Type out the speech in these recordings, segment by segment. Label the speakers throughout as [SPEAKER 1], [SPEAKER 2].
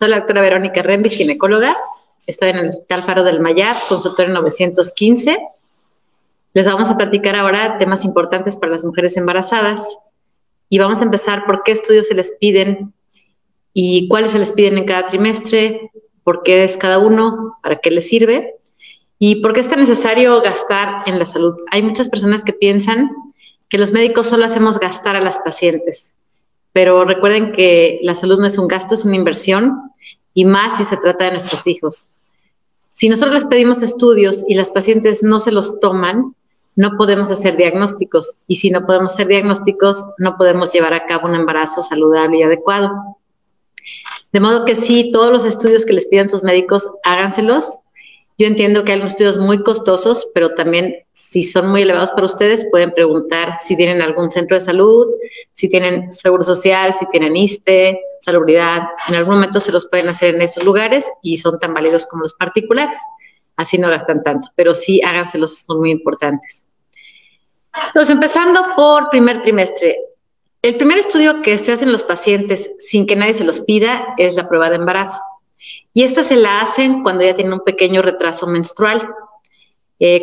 [SPEAKER 1] Soy la doctora Verónica Rembis, ginecóloga. Estoy en el Hospital Faro del Mayab, consultorio 915. Les vamos a platicar ahora temas importantes para las mujeres embarazadas. Y vamos a empezar por qué estudios se les piden y cuáles se les piden en cada trimestre, por qué es cada uno, para qué les sirve y por qué es tan necesario gastar en la salud. Hay muchas personas que piensan que los médicos solo hacemos gastar a las pacientes, pero recuerden que la salud no es un gasto, es una inversión, y más si se trata de nuestros hijos. Si nosotros les pedimos estudios y las pacientes no se los toman, no podemos hacer diagnósticos, y si no podemos hacer diagnósticos, no podemos llevar a cabo un embarazo saludable y adecuado. De modo que sí, todos los estudios que les pidan sus médicos, háganselos. Yo entiendo que hay unos estudios muy costosos, pero también si son muy elevados para ustedes, pueden preguntar si tienen algún centro de salud, si tienen seguro social, si tienen ISSSTE, salubridad. En algún momento se los pueden hacer en esos lugares y son tan válidos como los particulares. Así no gastan tanto, pero sí háganselos, son muy importantes. Entonces, empezando por primer trimestre. El primer estudio que se hace en los pacientes sin que nadie se los pida es la prueba de embarazo. Y esta se la hacen cuando ya tienen un pequeño retraso menstrual.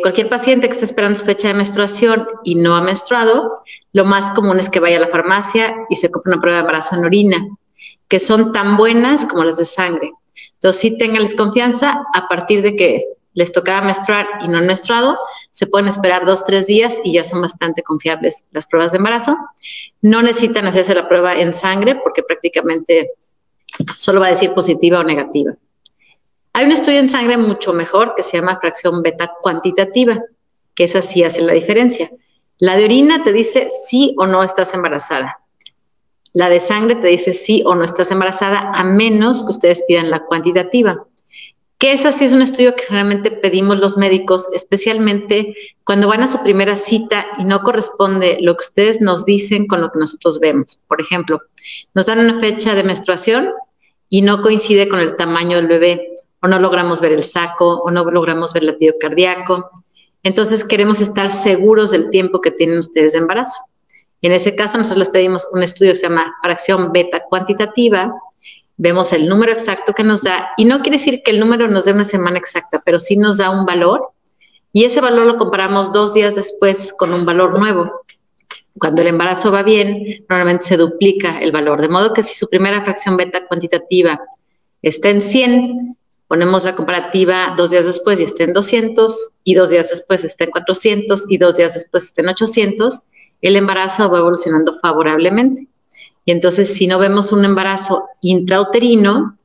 [SPEAKER 1] Cualquier paciente que esté esperando su fecha de menstruación y no ha menstruado, lo más común es que vaya a la farmacia y se compre una prueba de embarazo en orina, que son tan buenas como las de sangre. Entonces, sí ténganles confianza. A partir de que les tocaba menstruar y no han menstruado, se pueden esperar 2 o 3 días y ya son bastante confiables las pruebas de embarazo. No necesitan hacerse la prueba en sangre porque prácticamente solo va a decir positiva o negativa. Hay un estudio en sangre mucho mejor que se llama fracción beta cuantitativa, que esa sí hace la diferencia. La de orina te dice sí o no estás embarazada. La de sangre te dice sí o no estás embarazada, a menos que ustedes pidan la cuantitativa. Que esa sí es un estudio que generalmente pedimos los médicos, especialmente cuando van a su primera cita y no corresponde lo que ustedes nos dicen con lo que nosotros vemos. Por ejemplo, nos dan una fecha de menstruación y no coincide con el tamaño del bebé, o no logramos ver el saco, o no logramos ver el latido cardíaco. Entonces queremos estar seguros del tiempo que tienen ustedes de embarazo. En ese caso nosotros les pedimos un estudio que se llama fracción beta cuantitativa. Vemos el número exacto que nos da, y no quiere decir que el número nos dé una semana exacta, pero sí nos da un valor, y ese valor lo comparamos 2 días después con un valor nuevo. Cuando el embarazo va bien, normalmente se duplica el valor, de modo que si su primera fracción beta cuantitativa está en 100, ponemos la comparativa 2 días después y está en 200, y 2 días después está en 400, y 2 días después está en 800, el embarazo va evolucionando favorablemente. Y entonces, si no vemos un embarazo intrauterino,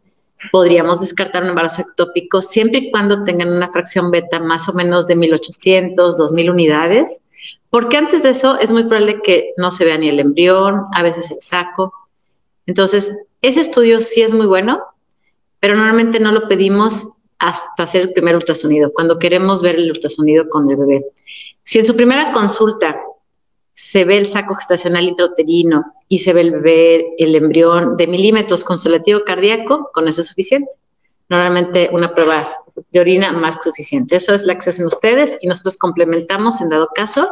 [SPEAKER 1] podríamos descartar un embarazo ectópico siempre y cuando tengan una fracción beta más o menos de 1800, 2000 unidades, porque antes de eso es muy probable que no se vea ni el embrión, a veces el saco. Entonces, ese estudio sí es muy bueno, pero normalmente no lo pedimos hasta hacer el primer ultrasonido, cuando queremos ver el ultrasonido con el bebé. Si en su primera consulta se ve el saco gestacional intrauterino y se ve el bebé, el embrión de milímetros con su latido cardíaco, con eso es suficiente. Normalmente una prueba de orina más que suficiente. Eso es la que se hacen ustedes y nosotros complementamos, en dado caso,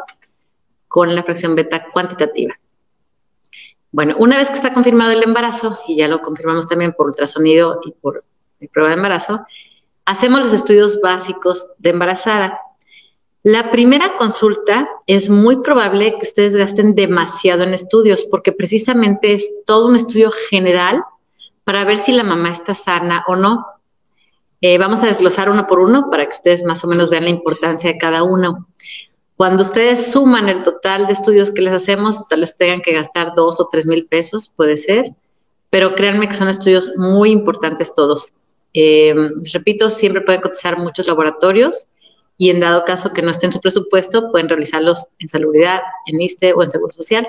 [SPEAKER 1] con la fracción beta cuantitativa. Bueno, una vez que está confirmado el embarazo, y ya lo confirmamos también por ultrasonido y por prueba de embarazo, hacemos los estudios básicos de embarazada. La primera consulta es muy probable que ustedes gasten demasiado en estudios, porque precisamente es todo un estudio general para ver si la mamá está sana o no. Vamos a desglosar uno por uno para que ustedes más o menos vean la importancia de cada uno. Cuando ustedes suman el total de estudios que les hacemos, tal vez tengan que gastar 2 o 3 mil pesos, puede ser, pero créanme que son estudios muy importantes todos. Les repito, siempre pueden cotizar muchos laboratorios, y en dado caso que no esté en su presupuesto, pueden realizarlos en salubridad, en ISSSTE o en Seguro Social.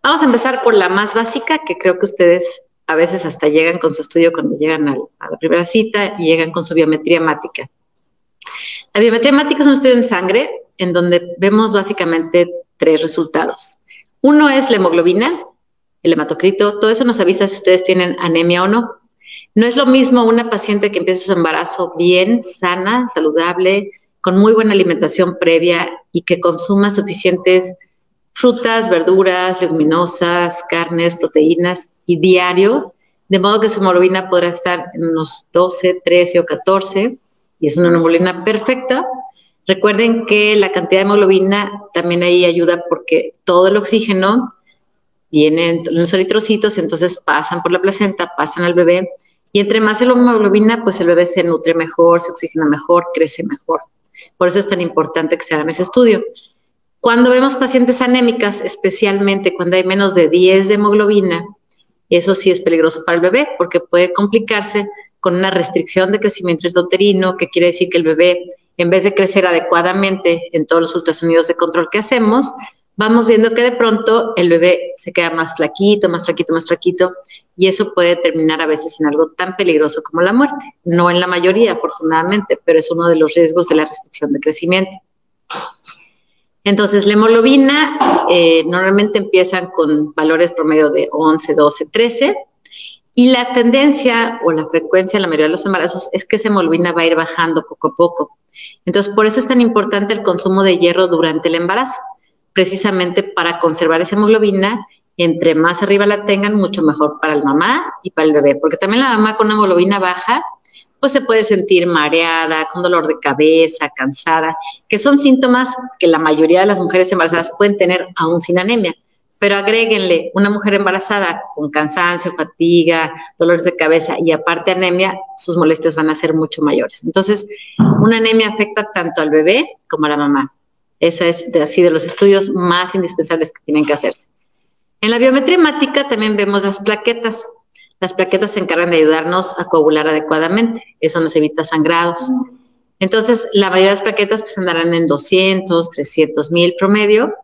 [SPEAKER 1] Vamos a empezar por la más básica, que creo que ustedes a veces hasta llegan con su estudio cuando llegan a la primera cita y llegan con su biometría hemática. La biometría hemática es un estudio en sangre en donde vemos básicamente 3 resultados. Uno es la hemoglobina, el hematocrito, todo eso nos avisa si ustedes tienen anemia o no. No es lo mismo una paciente que empieza su embarazo bien, sana, saludable, con muy buena alimentación previa y que consuma suficientes frutas, verduras, leguminosas, carnes, proteínas y diario, de modo que su hemoglobina podrá estar en unos 12, 13 o 14, y es una hemoglobina perfecta. Recuerden que la cantidad de hemoglobina también ahí ayuda porque todo el oxígeno viene en los eritrocitos, entonces pasan por la placenta, pasan al bebé, y entre más hemoglobina, pues el bebé se nutre mejor, se oxigena mejor, crece mejor. Por eso es tan importante que se hagan ese estudio. Cuando vemos pacientes anémicas, especialmente cuando hay menos de 10 de hemoglobina, eso sí es peligroso para el bebé porque puede complicarse con una restricción de crecimiento intrauterino, que quiere decir que el bebé, en vez de crecer adecuadamente en todos los ultrasonidos de control que hacemos, vamos viendo que de pronto el bebé se queda más flaquito, más flaquito, más flaquito, y eso puede terminar a veces en algo tan peligroso como la muerte. No en la mayoría, afortunadamente, pero es uno de los riesgos de la restricción de crecimiento. Entonces, la hemoglobina normalmente empiezan con valores promedio de 11, 12, 13, y la tendencia o la frecuencia en la mayoría de los embarazos es que esa hemoglobina va a ir bajando poco a poco. Entonces, por eso es tan importante el consumo de hierro durante el embarazo, precisamente para conservar esa hemoglobina. Entre más arriba la tengan, mucho mejor para la mamá y para el bebé, porque también la mamá con una hemoglobina baja pues se puede sentir mareada, con dolor de cabeza, cansada, que son síntomas que la mayoría de las mujeres embarazadas pueden tener aún sin anemia. Pero agréguenle una mujer embarazada con cansancio, fatiga, dolores de cabeza y aparte anemia, sus molestias van a ser mucho mayores. Entonces, una anemia afecta tanto al bebé como a la mamá. Ese es así de los estudios más indispensables que tienen que hacerse. En la biometría hemática también vemos las plaquetas. Las plaquetas se encargan de ayudarnos a coagular adecuadamente. Eso nos evita sangrados. Entonces, la mayoría de las plaquetas pues andarán en 200, 300,000 promedio,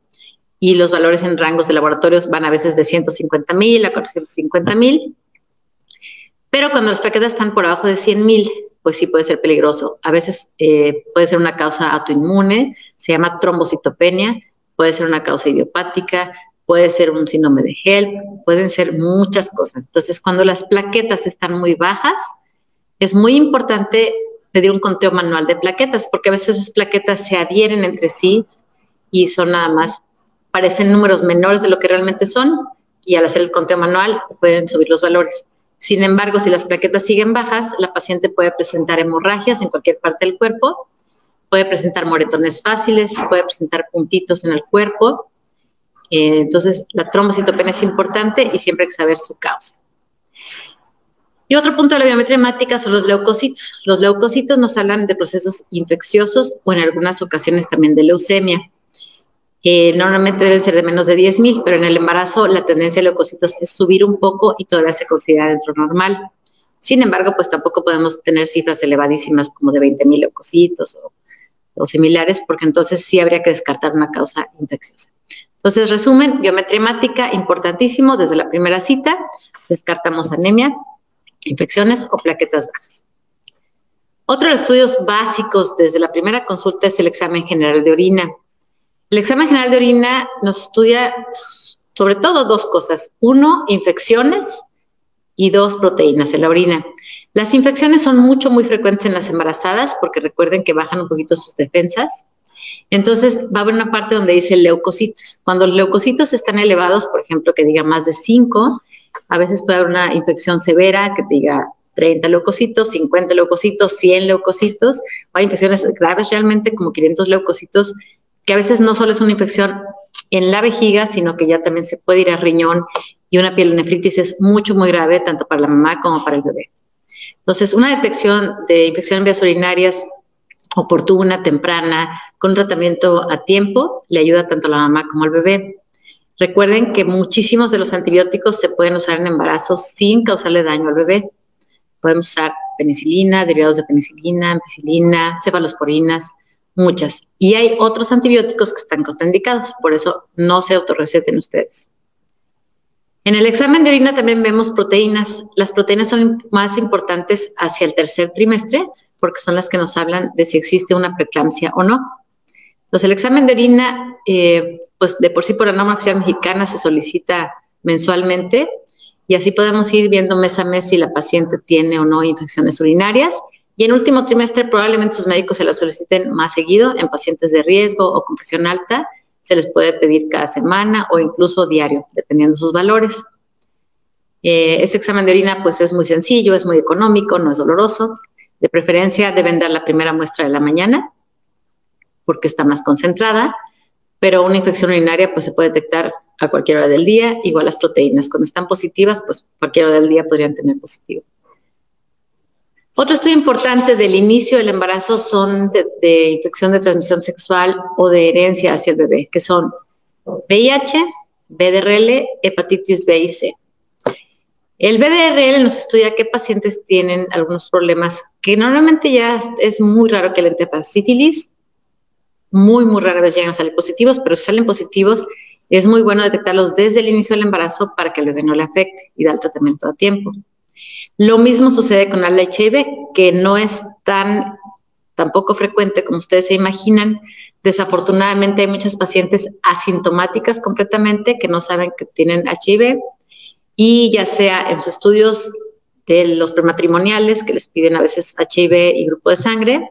[SPEAKER 1] y los valores en rangos de laboratorios van a veces de 150,000 a 450,000. Pero cuando las plaquetas están por abajo de 100,000, pues sí puede ser peligroso. A veces puede ser una causa autoinmune, se llama trombocitopenia, puede ser una causa idiopática, puede ser un síndrome de HELLP, pueden ser muchas cosas. Entonces, cuando las plaquetas están muy bajas, es muy importante pedir un conteo manual de plaquetas, porque a veces esas plaquetas se adhieren entre sí y son nada más, parecen números menores de lo que realmente son, y al hacer el conteo manual pueden subir los valores. Sin embargo, si las plaquetas siguen bajas, la paciente puede presentar hemorragias en cualquier parte del cuerpo, puede presentar moretones fáciles, puede presentar puntitos en el cuerpo. Entonces, la trombocitopenia es importante y siempre hay que saber su causa. Y otro punto de la biometría hemática son los leucocitos. Los leucocitos nos hablan de procesos infecciosos o en algunas ocasiones también de leucemia. Normalmente deben ser de menos de 10,000, pero en el embarazo la tendencia de leucocitos es subir un poco y todavía se considera dentro normal. Sin embargo, pues tampoco podemos tener cifras elevadísimas como de 20,000 leucocitos o similares, porque entonces sí habría que descartar una causa infecciosa. Entonces, resumen, biometría hemática, importantísimo, desde la primera cita, descartamos anemia, infecciones o plaquetas bajas. Otro de los estudios básicos desde la primera consulta es el examen general de orina. El examen general de orina nos estudia sobre todo dos cosas. Uno, infecciones, y dos, proteínas en la orina. Las infecciones son muy frecuentes en las embarazadas porque recuerden que bajan un poquito sus defensas. Entonces, va a haber una parte donde dice leucocitos. Cuando los leucocitos están elevados, por ejemplo, que diga más de 5, a veces puede haber una infección severa que diga 30 leucocitos, 50 leucocitos, 100 leucocitos. Hay infecciones graves realmente como 500 leucocitos, que a veces no solo es una infección en la vejiga, sino que ya también se puede ir al riñón, y una pielonefritis es muy grave, tanto para la mamá como para el bebé. Entonces, una detección de infección en vías urinarias oportuna, temprana, con un tratamiento a tiempo, le ayuda tanto a la mamá como al bebé. Recuerden que muchísimos de los antibióticos se pueden usar en embarazos sin causarle daño al bebé. Podemos usar penicilina, derivados de penicilina, ampicilina, cefalosporinas, muchas. Y hay otros antibióticos que están contraindicados, por eso no se autorreceten ustedes. En el examen de orina también vemos proteínas. Las proteínas son más importantes hacia el tercer trimestre porque son las que nos hablan de si existe una preeclampsia o no. Entonces, el examen de orina, pues de por sí por la norma oficial mexicana se solicita mensualmente, y así podemos ir viendo mes a mes si la paciente tiene o no infecciones urinarias. Y en último trimestre probablemente sus médicos se la soliciten más seguido. En pacientes de riesgo o con presión alta se les puede pedir cada semana o incluso diario, dependiendo de sus valores. Este examen de orina pues es muy sencillo, es muy económico, no es doloroso. De preferencia deben dar la primera muestra de la mañana porque está más concentrada, pero una infección urinaria pues se puede detectar a cualquier hora del día, igual las proteínas. Cuando están positivas, pues cualquier hora del día podrían tener positivo. Otro estudio importante del inicio del embarazo son de infección de transmisión sexual o de herencia hacia el bebé, que son VIH, VDRL, hepatitis B y C. El VDRL nos estudia qué pacientes tienen algunos problemas que normalmente ya es muy raro que le entre sífilis, muy rara vez llegan a salir positivos, pero si salen positivos es muy bueno detectarlos desde el inicio del embarazo para que el bebé no le afecte y dar el tratamiento a tiempo. Lo mismo sucede con el HIV, que no es tan poco frecuente como ustedes se imaginan. Desafortunadamente hay muchas pacientes asintomáticas completamente que no saben que tienen HIV y ya sea en sus estudios de los prematrimoniales que les piden a veces HIV y grupo de sangre,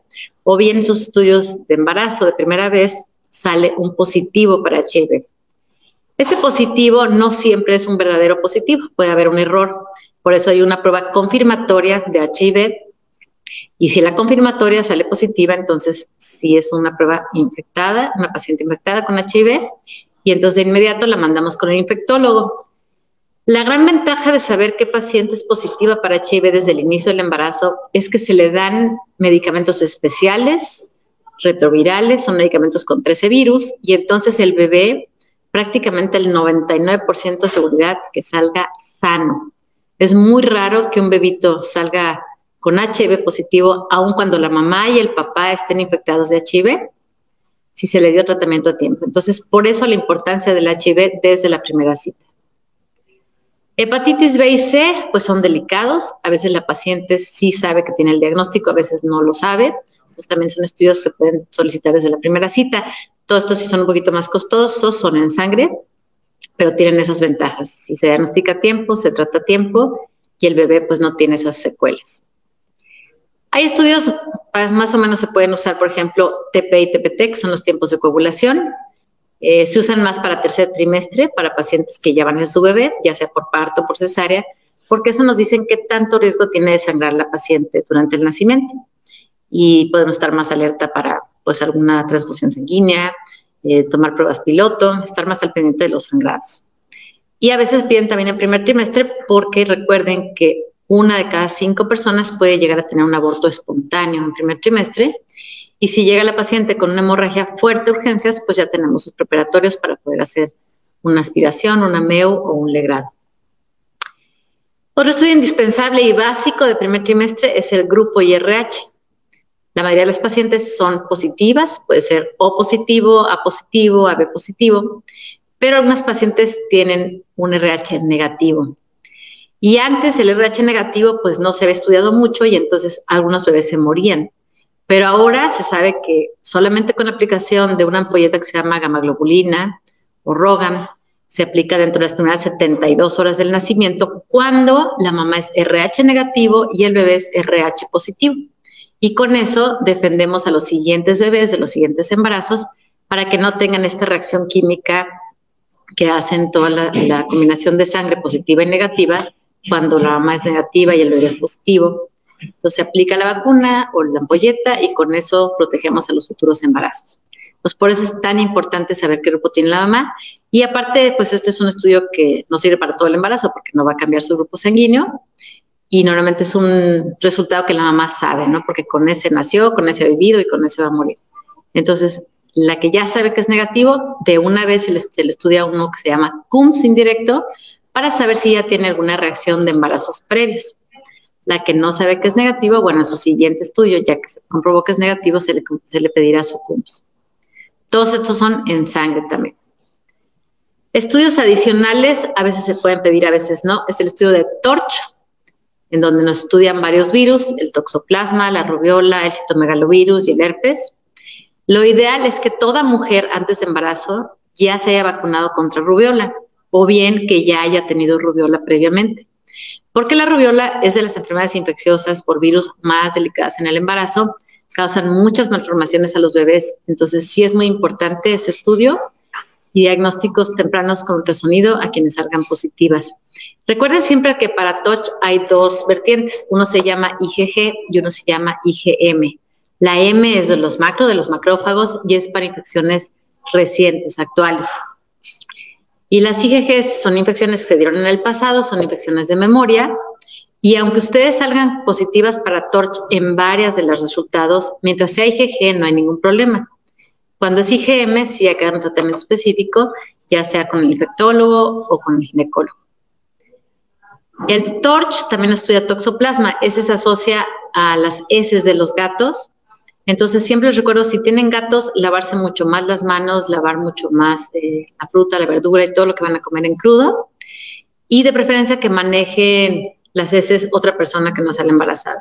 [SPEAKER 1] o bien en sus estudios de embarazo de primera vez sale un positivo para HIV. Ese positivo no siempre es un verdadero positivo, puede haber un error. Por eso hay una prueba confirmatoria de HIV y si la confirmatoria sale positiva, entonces sí es una prueba infectada, una paciente infectada con HIV y entonces de inmediato la mandamos con el infectólogo. La gran ventaja de saber qué paciente es positiva para HIV desde el inicio del embarazo es que se le dan medicamentos especiales, retrovirales, son medicamentos con 13 virus y entonces el bebé prácticamente el 99% de seguridad que salga sano. Es muy raro que un bebito salga con HIV positivo, aun cuando la mamá y el papá estén infectados de HIV, si se le dio tratamiento a tiempo. Entonces, por eso la importancia del HIV desde la primera cita. Hepatitis B y C, pues son delicados. A veces la paciente sí sabe que tiene el diagnóstico, a veces no lo sabe. Entonces, también son estudios que se pueden solicitar desde la primera cita. Todos estos sí son un poquito más costosos, son en sangre, pero tienen esas ventajas. Si se diagnostica a tiempo, se trata a tiempo y el bebé pues no tiene esas secuelas. Hay estudios, más o menos se pueden usar, por ejemplo, TP y TPT, que son los tiempos de coagulación. Se usan más para tercer trimestre, para pacientes que ya van a su bebé, ya sea por parto o por cesárea, porque eso nos dicen qué tanto riesgo tiene de sangrar la paciente durante el nacimiento. Y podemos estar más alerta para pues alguna transfusión sanguínea, tomar pruebas piloto, estar más al pendiente de los sangrados. Y a veces piden también el primer trimestre porque recuerden que 1 de cada 5 personas puede llegar a tener un aborto espontáneo en el primer trimestre. Y si llega la paciente con una hemorragia fuerte de urgencias, pues ya tenemos sus preparatorios para poder hacer una aspiración, una MEU o un legrado. Otro estudio indispensable y básico del primer trimestre es el grupo IRH. La mayoría de las pacientes son positivas, puede ser O positivo, A positivo, AB positivo, pero algunas pacientes tienen un RH negativo. Y antes el RH negativo pues no se había estudiado mucho y entonces algunos bebés se morían. Pero ahora se sabe que solamente con la aplicación de una ampolleta que se llama gamaglobulina o ROGAM, se aplica dentro de las primeras 72 horas del nacimiento cuando la mamá es RH negativo y el bebé es RH positivo. Y con eso defendemos a los siguientes bebés de los siguientes embarazos para que no tengan esta reacción química que hacen toda la combinación de sangre positiva y negativa cuando la mamá es negativa y el bebé es positivo. Entonces se aplica la vacuna o la ampolleta y con eso protegemos a los futuros embarazos. Pues por eso es tan importante saber qué grupo tiene la mamá. Y aparte, pues este es un estudio que no sirve para todo el embarazo porque no va a cambiar su grupo sanguíneo. Y normalmente es un resultado que la mamá sabe, ¿no? Porque con ese nació, con ese ha vivido y con ese va a morir. Entonces, la que ya sabe que es negativo, de una vez se le estudia uno que se llama CUMS indirecto para saber si ya tiene alguna reacción de embarazos previos. La que no sabe que es negativo, bueno, en su siguiente estudio, ya que se comprobó que es negativo, se le pedirá su CUMS. Todos estos son en sangre también. Estudios adicionales, a veces se pueden pedir, a veces no, es el estudio de TORCH, en donde nos estudian varios virus, el toxoplasma, la rubiola, el citomegalovirus y el herpes. Lo ideal es que toda mujer antes de embarazo ya se haya vacunado contra rubiola o bien que ya haya tenido rubiola previamente. Porque la rubiola es de las enfermedades infecciosas por virus más delicadas en el embarazo, causan muchas malformaciones a los bebés, entonces sí es muy importante ese estudio y diagnósticos tempranos con ultrasonido a quienes salgan positivas. Recuerden siempre que para TORCH hay dos vertientes, uno se llama IgG y uno se llama IgM. La M es de los macrófagos y es para infecciones recientes, actuales. Y las IgG son infecciones que se dieron en el pasado, son infecciones de memoria, y aunque ustedes salgan positivas para TORCH en varias de los resultados, mientras sea IgG no hay ningún problema. Cuando es IgM, sí hay que dar un tratamiento específico, ya sea con el infectólogo o con el ginecólogo. El TORCH también estudia toxoplasma, ese se asocia a las heces de los gatos. Entonces siempre les recuerdo, si tienen gatos, lavarse mucho más las manos, lavar mucho más la fruta, la verdura y todo lo que van a comer en crudo. Y de preferencia que manejen las heces otra persona que no sea la embarazada.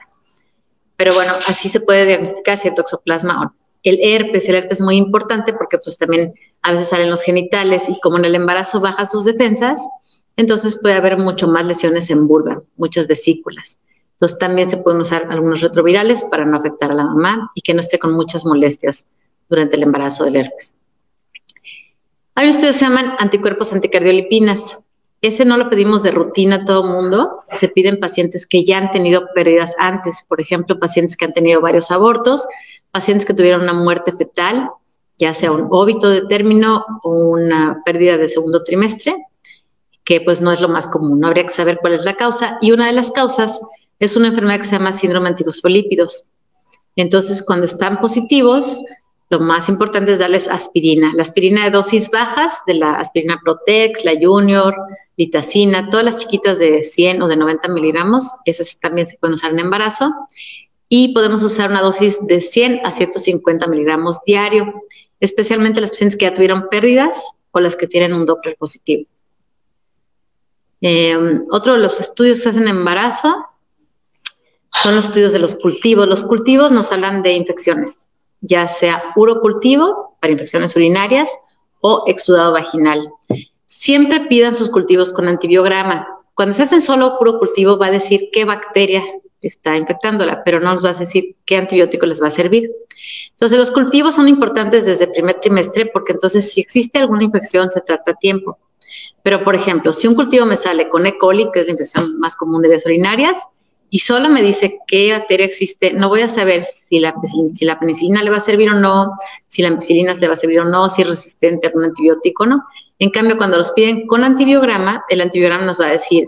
[SPEAKER 1] Pero bueno, así se puede diagnosticar si hay toxoplasma o no. El herpes es muy importante porque pues también a veces salen los genitales y como en el embarazo baja sus defensas, entonces puede haber mucho más lesiones en vulva, muchas vesículas. Entonces también se pueden usar algunos retrovirales para no afectar a la mamá y que no esté con muchas molestias durante el embarazo del herpes. Hay un estudio que se llaman anticuerpos anticardiolipinas. Ese no lo pedimos de rutina a todo mundo, se piden pacientes que ya han tenido pérdidas antes, por ejemplo, pacientes que han tenido varios abortos, pacientes que tuvieron una muerte fetal, ya sea un óbito de término o una pérdida de segundo trimestre, que pues no es lo más común, no habría que saber cuál es la causa, y una de las causas es una enfermedad que se llama síndrome antifosfolípidos. Entonces, cuando están positivos, lo más importante es darles aspirina. La aspirina de dosis bajas, de la aspirina Protex, la Junior, Litacina, todas las chiquitas de 100 o de 90 miligramos, esas también se pueden usar en embarazo. Y podemos usar una dosis de 100 a 150 miligramos diario, especialmente las pacientes que ya tuvieron pérdidas o las que tienen un Doppler positivo. Otro de los estudios que se hacen en embarazo son los estudios de los cultivos. Los cultivos nos hablan de infecciones, ya sea urocultivo para infecciones urinarias o exudado vaginal. Siempre pidan sus cultivos con antibiograma. Cuando se hacen solo urocultivo va a decir qué bacteria está infectándola, pero no nos va a decir qué antibiótico les va a servir. Entonces, los cultivos son importantes desde el primer trimestre porque entonces si existe alguna infección se trata a tiempo. Pero, por ejemplo, si un cultivo me sale con E. coli, que es la infección más común de vías urinarias, y solo me dice qué bacteria existe, no voy a saber si la penicilina le va a servir o no, si la ampicilina le va a servir o no, si es resistente a algún antibiótico o no. En cambio, cuando los piden con antibiograma, el antibiograma nos va a decir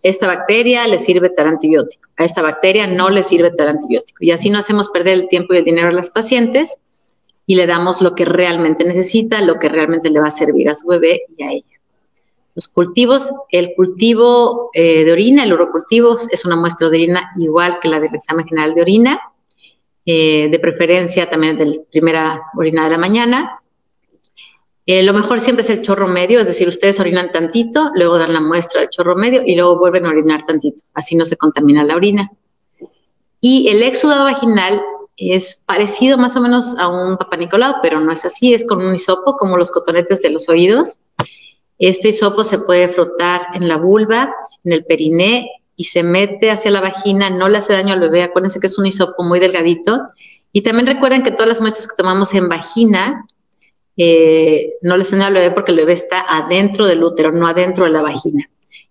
[SPEAKER 1] esta bacteria le sirve tal antibiótico, a esta bacteria no le sirve tal antibiótico. Y así no hacemos perder el tiempo y el dinero a las pacientes y le damos lo que realmente necesita, lo que realmente le va a servir a su bebé y a ella. Los cultivos, el cultivo de orina, el urocultivo, es una muestra de orina igual que la del examen general de orina, de preferencia también de la primera orina de la mañana. Lo mejor siempre es el chorro medio, es decir, ustedes orinan tantito, luego dan la muestra del chorro medio y luego vuelven a orinar tantito, así no se contamina la orina. Y el exudado vaginal es parecido más o menos a un Papá Nicolau, pero no es así, es con un hisopo como los cotonetes de los oídos. Este hisopo se puede frotar en la vulva, en el periné y se mete hacia la vagina, no le hace daño al bebé, acuérdense que es un hisopo muy delgadito. Y también recuerden que todas las muestras que tomamos en vagina no le hace daño al bebé porque el bebé está adentro del útero, no adentro de la vagina.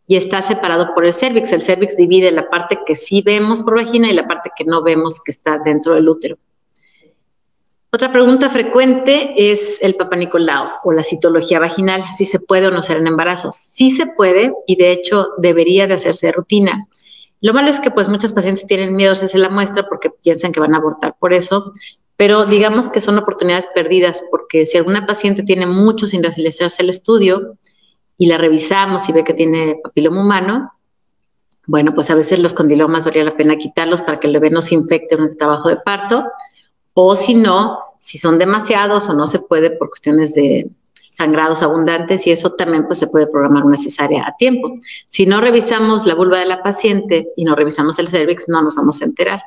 [SPEAKER 1] Y está separado por el cérvix. El cérvix divide la parte que sí vemos por vagina y la parte que no vemos que está dentro del útero. Otra pregunta frecuente es el Papá Nicolau o la citología vaginal, si se puede o no hacer en embarazo. Sí se puede y de hecho debería de hacerse de rutina. Lo malo es que pues muchas pacientes tienen miedo a hacerse la muestra porque piensan que van a abortar por eso, pero digamos que son oportunidades perdidas porque si alguna paciente tiene mucho sin realizarse el estudio y la revisamos y ve que tiene papiloma humano, bueno, pues a veces los condilomas valdría la pena quitarlos para que el bebé no se infecte en el trabajo de parto. O si no, si son demasiados o no se puede por cuestiones de sangrados abundantes y eso también pues se puede programar una cesárea a tiempo. Si no revisamos la vulva de la paciente y no revisamos el cérvix, no nos vamos a enterar.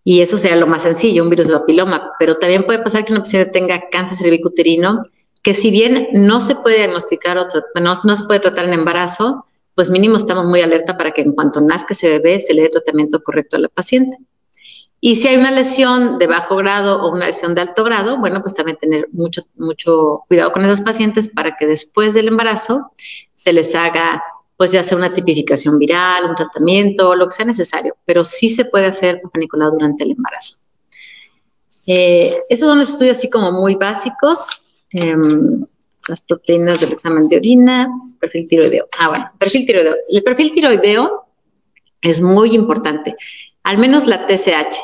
[SPEAKER 1] Y eso sería lo más sencillo, un virus de papiloma. Pero también puede pasar que una paciente tenga cáncer cervicuterino, que si bien no se puede diagnosticar o no se puede tratar en embarazo, pues mínimo estamos muy alerta para que en cuanto nazca ese bebé se le dé tratamiento correcto a la paciente. Y si hay una lesión de bajo grado o una lesión de alto grado, bueno, pues también tener mucho cuidado con esas pacientes para que después del embarazo se les haga, pues ya sea una tipificación viral, un tratamiento, lo que sea necesario, pero sí se puede hacer Papa Nicolau durante el embarazo. Esos son los estudios así como muy básicos. Las proteínas del examen de orina, perfil tiroideo. Bueno, perfil tiroideo. El perfil tiroideo es muy importante, al menos la TSH.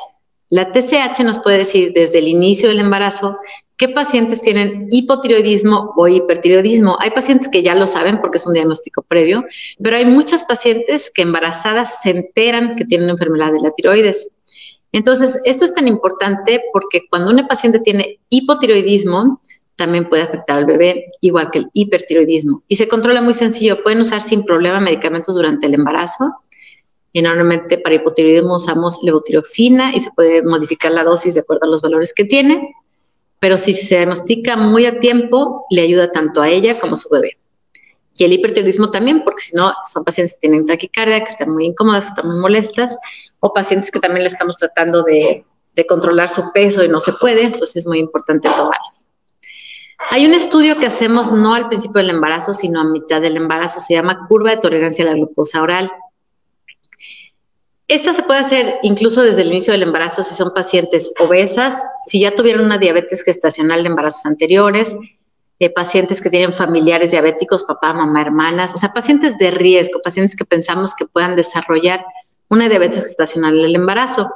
[SPEAKER 1] La TSH nos puede decir desde el inicio del embarazo qué pacientes tienen hipotiroidismo o hipertiroidismo. Hay pacientes que ya lo saben porque es un diagnóstico previo, pero hay muchas pacientes que embarazadas se enteran que tienen una enfermedad de la tiroides. Entonces, esto es tan importante porque cuando una paciente tiene hipotiroidismo, también puede afectar al bebé, igual que el hipertiroidismo. Y se controla muy sencillo. Pueden usar sin problema medicamentos durante el embarazo. Y normalmente para hipotiroidismo usamos levotiroxina y se puede modificar la dosis de acuerdo a los valores que tiene, pero si se diagnostica muy a tiempo, le ayuda tanto a ella como a su bebé. Y el hipertiroidismo también, porque si no, son pacientes que tienen taquicardia, que están muy incómodas, que están muy molestas, o pacientes que también le estamos tratando de controlar su peso y no se puede, entonces es muy importante tomarlas. Hay un estudio que hacemos no al principio del embarazo, sino a mitad del embarazo, se llama curva de tolerancia a la glucosa oral. Esta se puede hacer incluso desde el inicio del embarazo si son pacientes obesas, si ya tuvieron una diabetes gestacional de embarazos anteriores, pacientes que tienen familiares diabéticos, papá, mamá, hermanas, o sea, pacientes de riesgo, pacientes que pensamos que puedan desarrollar una diabetes gestacional en el embarazo.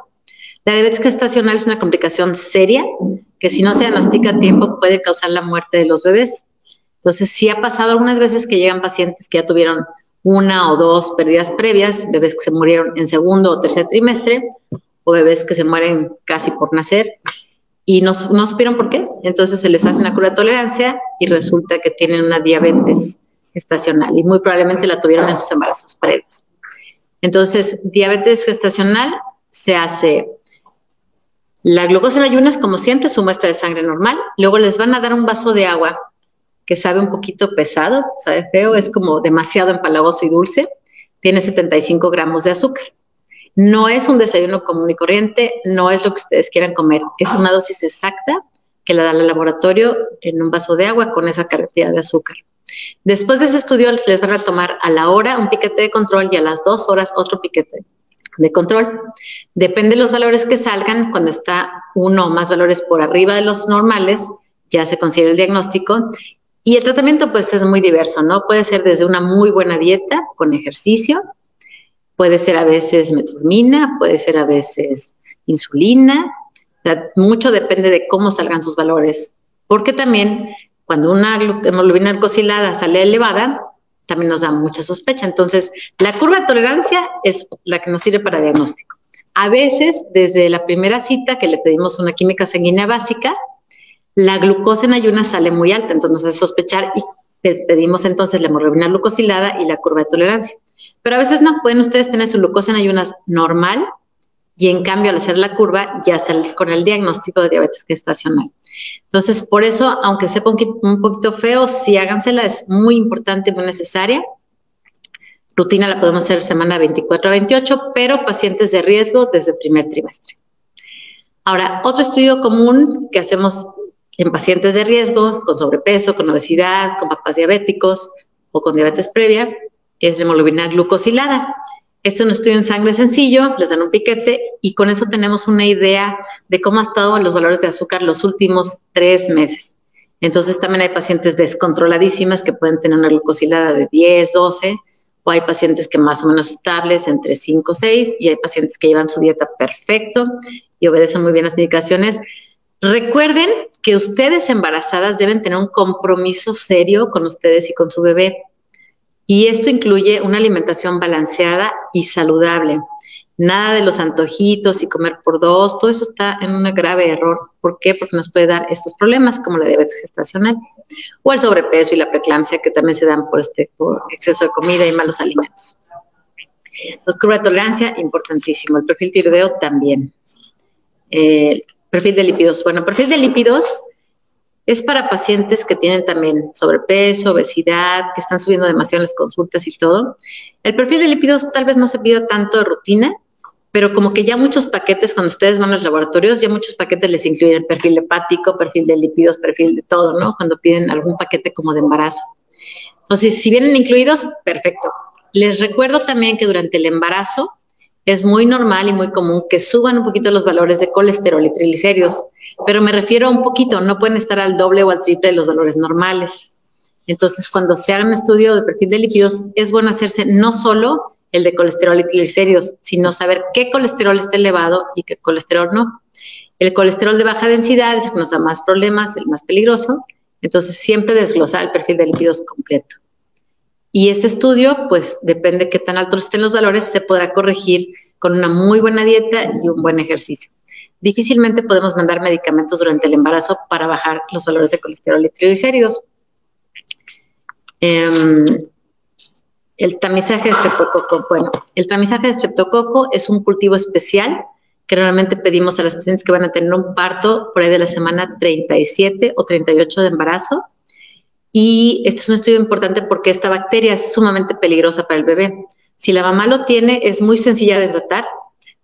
[SPEAKER 1] La diabetes gestacional es una complicación seria que si no se diagnostica a tiempo puede causar la muerte de los bebés. Entonces, sí ha pasado algunas veces que llegan pacientes que ya tuvieron una o dos pérdidas previas, bebés que se murieron en segundo o tercer trimestre, o bebés que se mueren casi por nacer, y no supieron por qué. Entonces se les hace una curva de tolerancia y resulta que tienen una diabetes gestacional, y muy probablemente la tuvieron en sus embarazos previos. Entonces, diabetes gestacional se hace la glucosa en ayunas, como siempre, su muestra de sangre normal, luego les van a dar un vaso de agua que sabe un poquito pesado, sabe feo, es como demasiado empalagoso y dulce, tiene 75 gramos de azúcar. No es un desayuno común y corriente, no es lo que ustedes quieran comer, es una dosis exacta que la da el laboratorio en un vaso de agua con esa cantidad de azúcar. Después de ese estudio les van a tomar a la hora un piquete de control y a las 2 horas otro piquete de control. Depende de los valores que salgan, cuando está uno o más valores por arriba de los normales, ya se considera el diagnóstico. Y el tratamiento pues es muy diverso, ¿no? Puede ser desde una muy buena dieta con ejercicio, puede ser a veces metformina, puede ser a veces insulina, mucho depende de cómo salgan sus valores, porque también cuando una hemoglobina glucosilada sale elevada, también nos da mucha sospecha. Entonces, la curva de tolerancia es la que nos sirve para diagnóstico. A veces, desde la primera cita que le pedimos una química sanguínea básica, la glucosa en ayunas sale muy alta, entonces nos hace sospechar y pedimos entonces la hemoglobina glucosilada y la curva de tolerancia. Pero a veces no, pueden ustedes tener su glucosa en ayunas normal y en cambio al hacer la curva ya salir con el diagnóstico de diabetes gestacional. Entonces, por eso, aunque sepa un poquito feo, sí hágansela, es muy importante, muy necesaria. Rutina la podemos hacer semana 24 a 28, pero pacientes de riesgo desde el primer trimestre. Ahora, otro estudio común que hacemos en pacientes de riesgo, con sobrepeso, con obesidad, con papás diabéticos o con diabetes previa, es la hemoglobina glucosilada. Este es un estudio en sangre sencillo, les dan un piquete y con eso tenemos una idea de cómo ha estado los valores de azúcar los últimos 3 meses. Entonces también hay pacientes descontroladísimas que pueden tener una glucosilada de 10, 12, o hay pacientes que más o menos estables, entre 5 o 6, y hay pacientes que llevan su dieta perfecto y obedecen muy bien las indicaciones. Recuerden que ustedes embarazadas deben tener un compromiso serio con ustedes y con su bebé. Y esto incluye una alimentación balanceada y saludable. Nada de los antojitos y comer por 2, todo eso está en un grave error. ¿Por qué? Porque nos puede dar estos problemas como la diabetes gestacional o el sobrepeso y la preeclampsia que también se dan por exceso de comida y malos alimentos. La curva de tolerancia, importantísimo. El perfil tiroideo también. Perfil de lípidos. Bueno, perfil de lípidos es para pacientes que tienen también sobrepeso, obesidad, que están subiendo demasiado en las consultas y todo. El perfil de lípidos tal vez no se pida tanto de rutina, pero como que ya muchos paquetes, cuando ustedes van a los laboratorios, ya muchos paquetes les incluyen el perfil hepático, perfil de lípidos, perfil de todo, ¿no? Cuando piden algún paquete como de embarazo. Entonces, si vienen incluidos, perfecto. Les recuerdo también que durante el embarazo es muy normal y muy común que suban un poquito los valores de colesterol y triglicéridos, pero me refiero a un poquito, no pueden estar al doble o al triple de los valores normales. Entonces, cuando se haga un estudio de perfil de lípidos, es bueno hacerse no solo el de colesterol y triglicéridos, sino saber qué colesterol está elevado y qué colesterol no. El colesterol de baja densidad es el que nos da más problemas, el más peligroso, entonces siempre desglosar el perfil de lípidos completo. Y ese estudio, pues depende de qué tan altos estén los valores, se podrá corregir con una muy buena dieta y un buen ejercicio. Difícilmente podemos mandar medicamentos durante el embarazo para bajar los valores de colesterol y triglicéridos. El tamizaje de estreptococo. Bueno, el tamizaje de estreptococo es un cultivo especial que normalmente pedimos a las pacientes que van a tener un parto por ahí de la semana 37 o 38 de embarazo. Y este es un estudio importante porque esta bacteria es sumamente peligrosa para el bebé. Si la mamá lo tiene, es muy sencilla de tratar.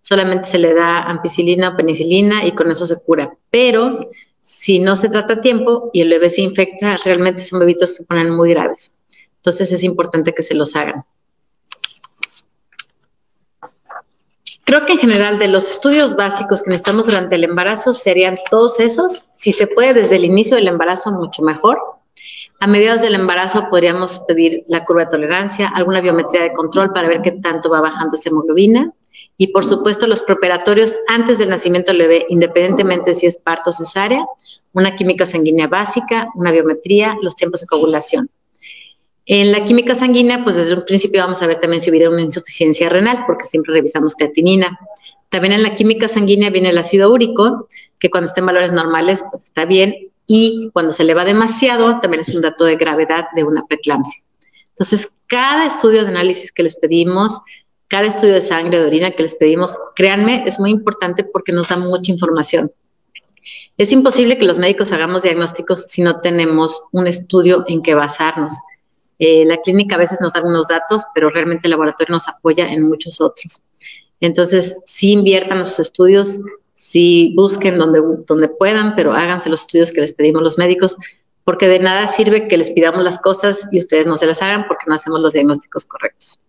[SPEAKER 1] Solamente se le da ampicilina o penicilina y con eso se cura. Pero si no se trata a tiempo y el bebé se infecta, realmente son bebitos que se ponen muy graves. Entonces es importante que se los hagan. Creo que en general de los estudios básicos que necesitamos durante el embarazo serían todos esos. Si se puede desde el inicio del embarazo, mucho mejor. A mediados del embarazo podríamos pedir la curva de tolerancia, alguna biometría de control para ver qué tanto va bajando esa hemoglobina. Y por supuesto los preoperatorios antes del nacimiento del bebé, independientemente si es parto o cesárea, una química sanguínea básica, una biometría, los tiempos de coagulación. En la química sanguínea, pues desde un principio vamos a ver también si hubiera una insuficiencia renal, porque siempre revisamos creatinina. También en la química sanguínea viene el ácido úrico, que cuando está en valores normales, pues está bien, y cuando se eleva demasiado, también es un dato de gravedad de una preeclampsia. Entonces, cada estudio de análisis que les pedimos, cada estudio de sangre o de orina que les pedimos, créanme, es muy importante porque nos da mucha información. Es imposible que los médicos hagamos diagnósticos si no tenemos un estudio en que basarnos. La clínica a veces nos da algunos datos, pero realmente el laboratorio nos apoya en muchos otros. Entonces, sí inviertan en sus estudios, sí busquen donde puedan, pero háganse los estudios que les pedimos los médicos, porque de nada sirve que les pidamos las cosas y ustedes no se las hagan porque no hacemos los diagnósticos correctos.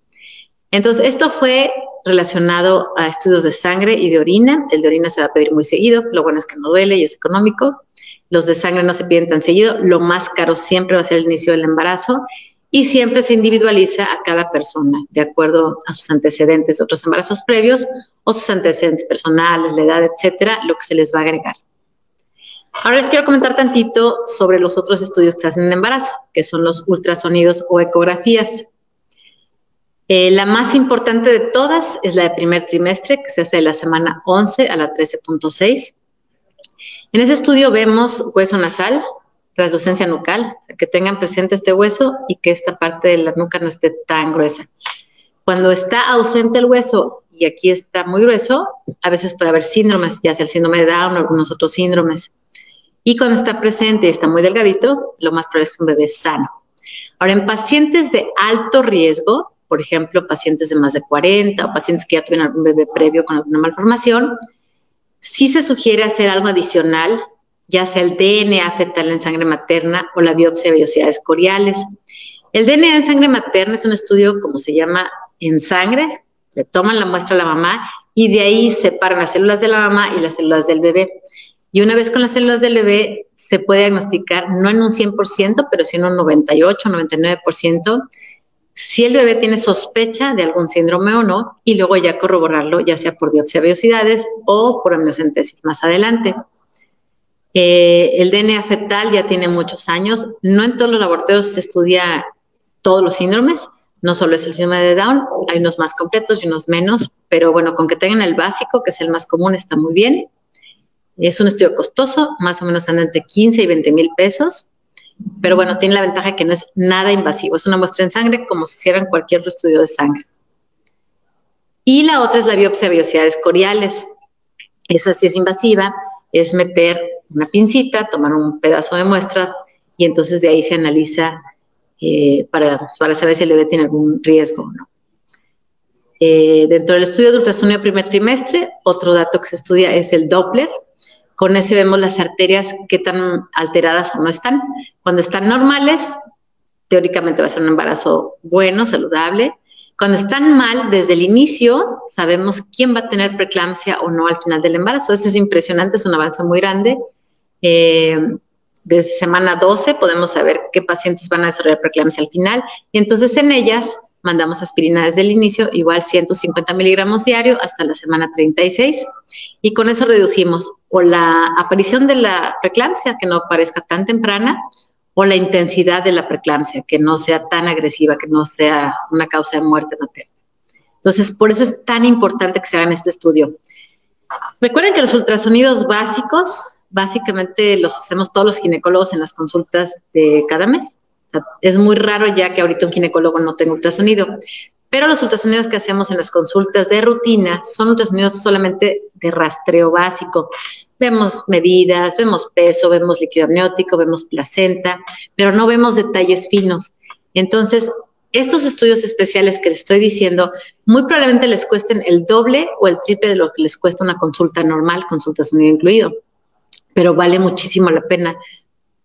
[SPEAKER 1] Entonces, esto fue relacionado a estudios de sangre y de orina. El de orina se va a pedir muy seguido, lo bueno es que no duele y es económico. Los de sangre no se piden tan seguido, lo más caro siempre va a ser el inicio del embarazo y siempre se individualiza a cada persona de acuerdo a sus antecedentes de otros embarazos previos o sus antecedentes personales, la edad, etcétera, lo que se les va a agregar. Ahora les quiero comentar tantito sobre los otros estudios que se hacen en embarazo, que son los ultrasonidos o ecografías. La más importante de todas es la de primer trimestre, que se hace de la semana 11 a la 13.6. En ese estudio vemos hueso nasal, translucencia nucal, o sea, que tengan presente este hueso y que esta parte de la nuca no esté tan gruesa. Cuando está ausente el hueso y aquí está muy grueso, a veces puede haber síndromes, ya sea el síndrome de Down o algunos otros síndromes. Y cuando está presente y está muy delgadito, lo más probable es un bebé sano. Ahora, en pacientes de alto riesgo, por ejemplo, pacientes de más de 40 o pacientes que ya tuvieron algún bebé previo con alguna malformación, sí se sugiere hacer algo adicional, ya sea el DNA fetal en sangre materna o la biopsia de vellosidades coriales. El DNA en sangre materna es un estudio, como se llama, en sangre, le toman la muestra a la mamá y de ahí separan las células de la mamá y las células del bebé. Y una vez con las células del bebé se puede diagnosticar, no en un 100%, pero sí en un 98, 99%, si el bebé tiene sospecha de algún síndrome o no, y luego ya corroborarlo, ya sea por biopsia de vellosidades o por amniocentesis más adelante. El DNA fetal ya tiene muchos años. No en todos los laboratorios se estudia todos los síndromes, no solo es el síndrome de Down, hay unos más completos y unos menos, pero bueno, con que tengan el básico, que es el más común, está muy bien. Es un estudio costoso, más o menos anda entre 15 y 20 mil pesos, pero bueno, tiene la ventaja que no es nada invasivo, es una muestra en sangre como si hicieran cualquier otro estudio de sangre. Y la otra es la biopsia de vellosidades coriales. Esa sí es invasiva, es meter una pincita, tomar un pedazo de muestra y entonces de ahí se analiza para saber si el bebé tiene algún riesgo o no. Dentro del estudio de ultrasonido primer trimestre, otro dato que se estudia es el Doppler. Con ese vemos las arterias qué tan alteradas o no están. Cuando están normales, teóricamente va a ser un embarazo bueno, saludable. Cuando están mal, desde el inicio, sabemos quién va a tener preeclampsia o no al final del embarazo. Eso es impresionante, es un avance muy grande. Desde semana 12 podemos saber qué pacientes van a desarrollar preeclampsia al final. Y entonces en ellas mandamos aspirina desde el inicio, igual 150 miligramos diario hasta la semana 36. Y con eso reducimos o la aparición de la preeclampsia, que no aparezca tan temprana, o la intensidad de la preeclampsia, que no sea tan agresiva, que no sea una causa de muerte materna. Entonces, por eso es tan importante que se hagan este estudio. Recuerden que los ultrasonidos básicos, básicamente los hacemos todos los ginecólogos en las consultas de cada mes. O sea, es muy raro ya que ahorita un ginecólogo no tenga ultrasonido, pero los ultrasonidos que hacemos en las consultas de rutina son ultrasonidos solamente de rastreo básico. Vemos medidas, vemos peso, vemos líquido amniótico, vemos placenta, pero no vemos detalles finos. Entonces, estos estudios especiales que les estoy diciendo, muy probablemente les cuesten el doble o el triple de lo que les cuesta una consulta normal, con ultrasonido incluido. Pero vale muchísimo la pena,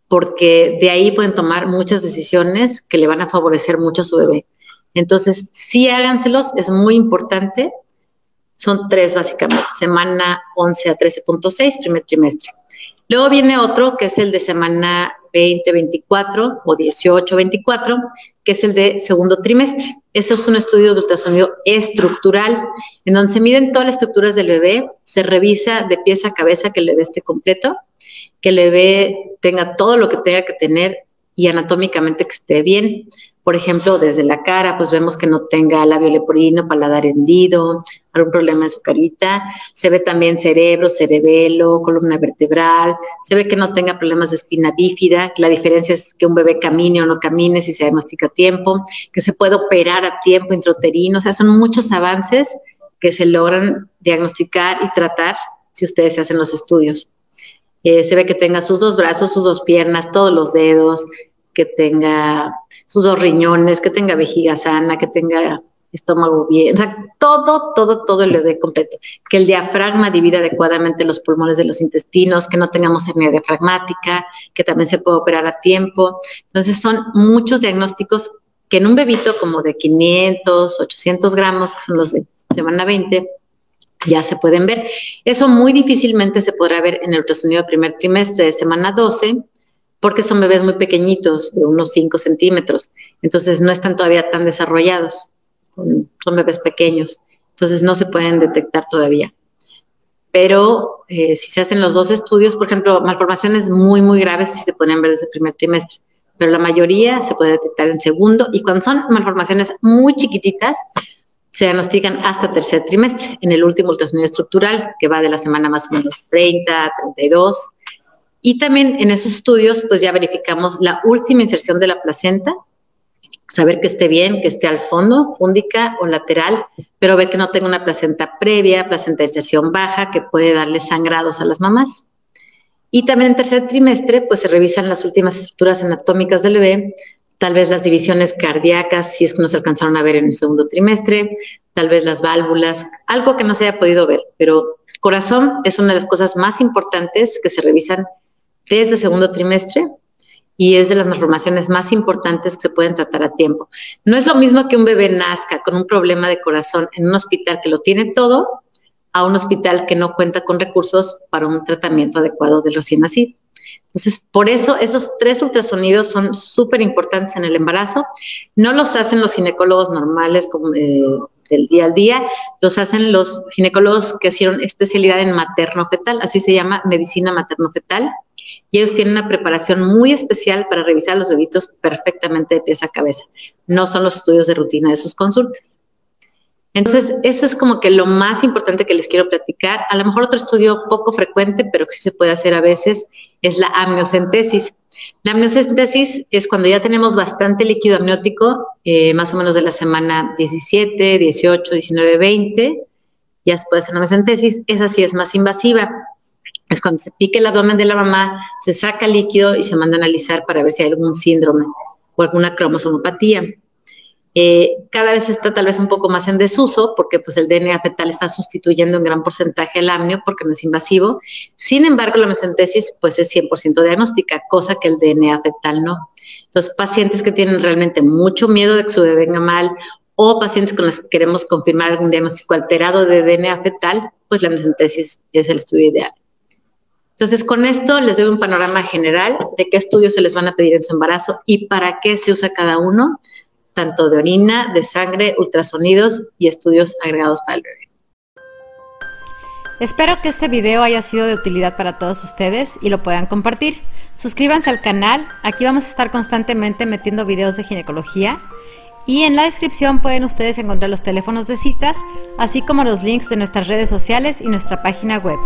[SPEAKER 1] porque de ahí pueden tomar muchas decisiones que le van a favorecer mucho a su bebé. Entonces, sí háganselos, es muy importante. Son 3 básicamente, semana 11 a 13.6, primer trimestre. Luego viene otro que es el de semana 20-24 o 18-24, que es el de segundo trimestre. Ese es un estudio de ultrasonido estructural, en donde se miden todas las estructuras del bebé, se revisa de pies a cabeza que el bebé esté completo, que el bebé tenga todo lo que tenga que tener y anatómicamente que esté bien. Por ejemplo, desde la cara, pues vemos que no tenga labio leporino, paladar hendido, algún problema en su carita. Se ve también cerebro, cerebelo, columna vertebral. Se ve que no tenga problemas de espina bífida. La diferencia es que un bebé camine o no camine si se diagnostica a tiempo, que se puede operar a tiempo intrauterino. O sea, son muchos avances que se logran diagnosticar y tratar si ustedes se hacen los estudios. Se ve que tenga sus 2 brazos, sus 2 piernas, todos los dedos, que tenga sus 2 riñones, que tenga vejiga sana, que tenga estómago bien, o sea, todo el bebé completo. Que el diafragma divida adecuadamente los pulmones de los intestinos, que no tengamos hernia diafragmática, que también se puede operar a tiempo. Entonces, son muchos diagnósticos que en un bebito como de 500, 800 gramos, que son los de semana 20, ya se pueden ver. Eso muy difícilmente se podrá ver en el ultrasonido primer trimestre de semana 12, porque son bebés muy pequeñitos, de unos 5 centímetros. Entonces, no están todavía tan desarrollados. Son bebés pequeños. Entonces, no se pueden detectar todavía. Pero si se hacen los 2 estudios, por ejemplo, malformaciones muy graves sí se pueden ver desde el primer trimestre. Pero la mayoría se puede detectar en segundo. Y cuando son malformaciones muy chiquititas, se diagnostican hasta tercer trimestre, en el último ultrasonido estructural, que va de la semana más o menos 30 a 32. Y también en esos estudios, pues ya verificamos la última inserción de la placenta, saber que esté bien, que esté al fondo, fúndica o lateral, pero ver que no tenga una placenta previa, placenta de inserción baja, que puede darle sangrados a las mamás. Y también en tercer trimestre, pues se revisan las últimas estructuras anatómicas del bebé, tal vez las divisiones cardíacas, si es que no se alcanzaron a ver en el segundo trimestre, tal vez las válvulas, algo que no se haya podido ver, pero corazón es una de las cosas más importantes que se revisan desde el segundo trimestre y es de las malformaciones más importantes que se pueden tratar a tiempo. No es lo mismo que un bebé nazca con un problema de corazón en un hospital que lo tiene todo a un hospital que no cuenta con recursos para un tratamiento adecuado del recién nacido. Entonces, por eso esos 3 ultrasonidos son súper importantes en el embarazo. No los hacen los ginecólogos normales como del día al día, los hacen los ginecólogos que hicieron especialidad en materno-fetal, así se llama medicina materno-fetal, y ellos tienen una preparación muy especial para revisar a los bebitos perfectamente de pies a cabeza. No son los estudios de rutina de sus consultas. Entonces, eso es como que lo más importante que les quiero platicar. A lo mejor otro estudio poco frecuente, pero que sí se puede hacer a veces, es la amniocentesis. La amniocentesis es cuando ya tenemos bastante líquido amniótico, más o menos de la semana 17, 18, 19, 20, ya se puede hacer una amniocentesis. Esa sí es más invasiva. Es cuando se pica el abdomen de la mamá, se saca líquido y se manda a analizar para ver si hay algún síndrome o alguna cromosomopatía. Cada vez está tal vez un poco más en desuso porque pues el DNA fetal está sustituyendo en gran porcentaje el amnio porque no es invasivo. Sin embargo, la mesentesis pues es 100% diagnóstica, cosa que el DNA fetal no. Entonces, pacientes que tienen realmente mucho miedo de que su bebé venga mal o pacientes con los que queremos confirmar algún diagnóstico alterado de DNA fetal, pues la mesentesis es el estudio ideal. Entonces, con esto les doy un panorama general de qué estudios se les van a pedir en su embarazo y para qué se usa cada uno, tanto de orina, de sangre, ultrasonidos y estudios agregados para el bebé.
[SPEAKER 2] Espero que este video haya sido de utilidad para todos ustedes y lo puedan compartir. Suscríbanse al canal, aquí vamos a estar constantemente metiendo videos de ginecología y en la descripción pueden ustedes encontrar los teléfonos de citas, así como los links de nuestras redes sociales y nuestra página web.